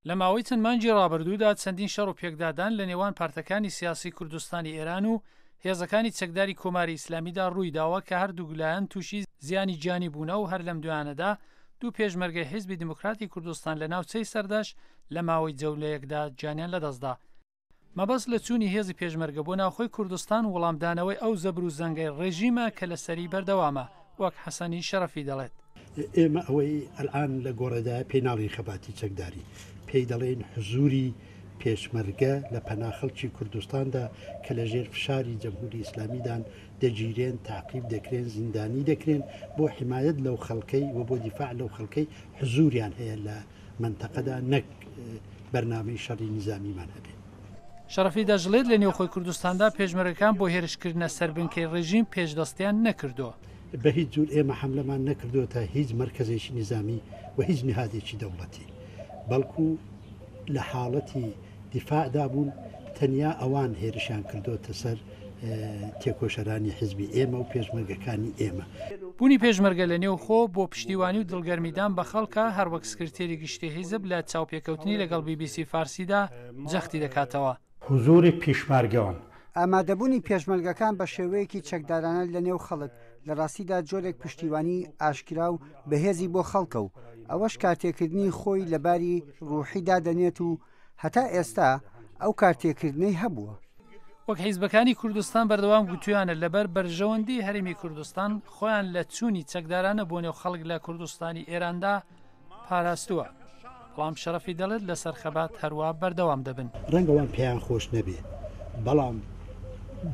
لە ماوەی چەند مانگی ڕابردوودا چەندین شەڕ و پێکدادان لە نێوان پارتەکانی سیاسی کوردستانی ئێران و هێزەکانی چەکداری کۆماری ئیسلامیدا ڕوویداوە کە هەردوو لایەن تووشی زیانی جانی بوونە و هەر لەم دوایانەدا دوو پێشمەرگەی حیزبی دموکراتی کوردستان لە ناوچەی سەردەش لە ماوەی جەولەیەکدا جانیان لەدەستدا. مەبەست لە چوونی هێزی پێشمەرگە بۆ ناوخۆی کوردستان وەڵامدانەوەی ئەو زەبر و زەنگەی ڕێژیمە کە لەسەری بەردەوامە، وەک حەسەنی شەرەفی دەڵێت. ئێمە ئەوەی ئەلعان لە گۆڕەدا پێناڵی خەباتی چەکداری پێی دەڵێن حزوری پێشمەرگە لە پەناخەڵکی کوردستاندا کە لە ژێر فشاری جەمهوری ئیسلامیدان دەگیرێن، تاقیب دەکرێن، زیندانی دەکرێن بۆ حمایەت لەو خەڵکەی و بۆ دیفاع لەو خەڵکەی حزوریان هەیە لە منتەقەدا، نەک بەرنامەی شەڕی نظامیمان هەبێت. شەرەفی دەژڵێت لە نێوخۆی کوردستاندا پێشمەرگەکان بۆ هێرشکردنە سەربنکەی ڕێژیم پێشدەستیان نەکردووە. بە هیچ جور ئێمە حملەمان نەکردووە تا هیچ مرکزێکی نظامی و هیچ نهادێکی دەوڵەتی، بەڵکو لە حاڵەتی دیفاعدا بوون، تەنیا ئەوان هێرشیان کردوتە سەر تێکۆشەرانی حزبی ئێمە و پێشمەرگەکانی ئێمە. بوونی پێشمەرگە لە نێو خۆ بۆ پشتیوانی و دڵگەرمیدان بە خەڵکە هەروەک سکرتێری گشتی حیزب لە چاوپێکەوتنی لەگەڵ BBC فارسیدا جەختی دەکاتەوە. حضوری پیشمەرگەوان ئامادەبوونی پێشمەرگەکان بە شێوەیەکی چەکدارانە لە نێو خەڵک لە ڕاستیدا جۆرێک پشتیوانی ئاشکرا و بەهێزی بۆ خەڵکە و ئەوەش کارتێکردنی خۆی لەباری ڕوحیدا دەنێت و هەتا ئێستا ئەو کارتێکردنەی هەبووە. وەک حیزبەکانی کوردستان بەردەوام گوتویانە لەبەر بەرژەوەندی هەرێمی کوردستان خۆیان لە چوونی چەکدارانە بۆ نێو خەڵک لە کوردستانی ئێراندا پاراستووە. بەڵام شەرەفی دەڵێت لەسەر خەبات هەروە بەردەوام دەبن. ڕەنگەوان پێیان خۆش نەبێ، بەڵام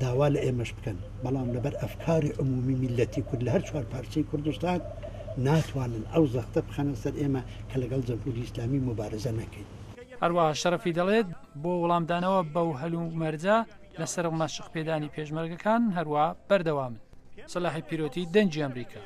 داوا لە ئێمەش بکەن، بەڵام لەبەر ئەفکاری عمومی میلەتی کورد لە هەر چوار پارچەی کوردستان ناتوانن ئەو زەختە بخەنە سەر ئێمە کە لەگەڵ جەمهوری ئیسلامی مبارزە نەکەین. هەروەها شەرەفی دەڵێت بۆ وەڵامدانەوە بەو هەلو مەرجە لەسەر مەشق پێدانی پێشمەرگەکان هەروە بەردەوامن. سەلاحی پیرۆتی دەنجی ئەمریکا.